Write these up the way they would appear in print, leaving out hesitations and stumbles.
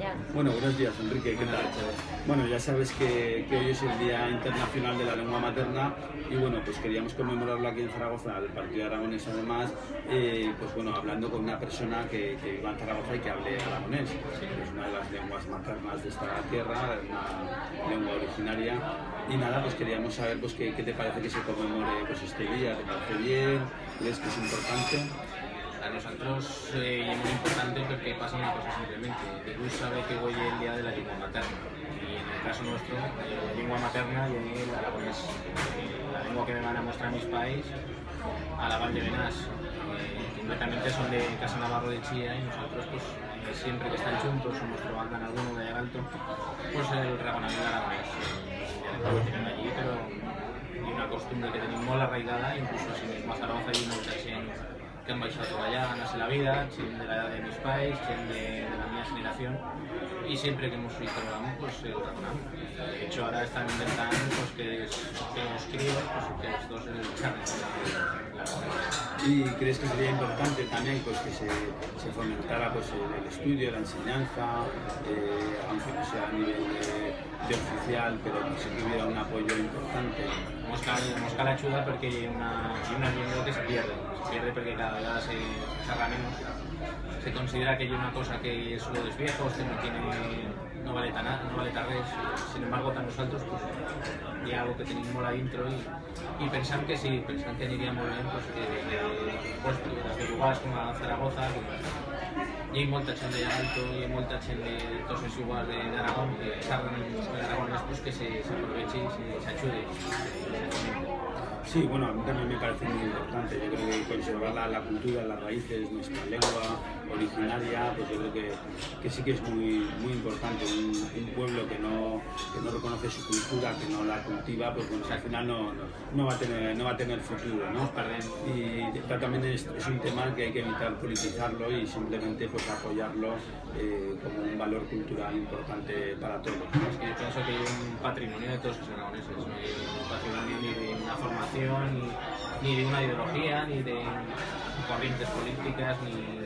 ya. Bueno, buenos días, Enrique, ¿qué tal? Bueno, ya sabes que hoy es el Día Internacional de la Lengua Materna y bueno, pues queríamos conmemorarlo aquí en Zaragoza, del Partido Aragonés además, pues bueno, hablando con una persona que viva en Zaragoza y que hable aragonés, que es una de las lenguas maternas de esta tierra, una lengua originaria. Y nada, pues queríamos saber pues qué te parece que se conmemore pues este día, ¿te parece bien? ¿Crees que es importante? Para nosotros es muy importante porque pasa una cosa simplemente. Dios sabe que hoy es el día de la lengua materna y en el caso nuestro, la lengua materna y el aragonés, la lengua que me van a mostrar mis países, a la Val de Benás, completamente son de Casa Navarro de Chía y nosotros pues siempre que están juntos o nos trabajan alguno de allá alto, pues el ragonamiento aragonés, que tienen allí, pero y una costumbre que tenemos muy arraigada, incluso así mismo a Zaragoza y mucha gente que han baixado allá, ganarse la vida, gent de la edad de mis pais, gent de la mía generación, y siempre que hemos visto el pues el raconam. De hecho, ahora están intentando pues, que los críos, pues que los dos en el carnet. ¿Y crees que sería importante también pues, que se fomentara pues, el estudio, la enseñanza, aunque no sea a nivel de oficial, pero que sí que hubiera un apoyo importante? Mosca la ayuda porque hay una lengua que se pierde porque cada vez se saca menos. Se considera que hay una cosa que es solo de los viejos, que no vale tan res. Sin embargo, tan los altos, pues hay algo que tenemos la intro y pensar que sí, pensar que iría muy bien, pues que desde lugares como Zaragoza, y hay molta gente de alto, y hay molta gente de todos los lugares de Aragón, que saben el aragonés, pues que se aproveche y se ayude. Sí, bueno, a mí también me parece muy importante. Yo creo que conservar la cultura, las raíces, nuestra lengua originaria, pues yo creo que sí que es muy importante. Un pueblo que no reconoce su cultura, que no la cultiva, pues bueno, al final no va a tener futuro, ¿no? Y también es un tema que hay que evitar politizarlo y simplemente pues apoyarlo como un valor cultural importante para todos. Es que yo pienso que hay un patrimonio de todos los aragoneses, no hay un patrimonio ni de una formación, ni de una ideología, ni de corrientes políticas, ni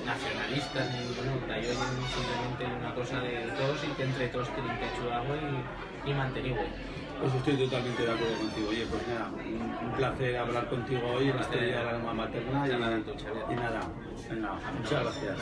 nacionalistas, ni bueno, hay simplemente una cosa de todos y que entre todos tienen que ayudarlo y mantenerlo. Pues estoy totalmente de acuerdo contigo. Oye, pues nada, un placer hablar contigo hoy en este día de la lengua materna y nada, venga, muchas gracias.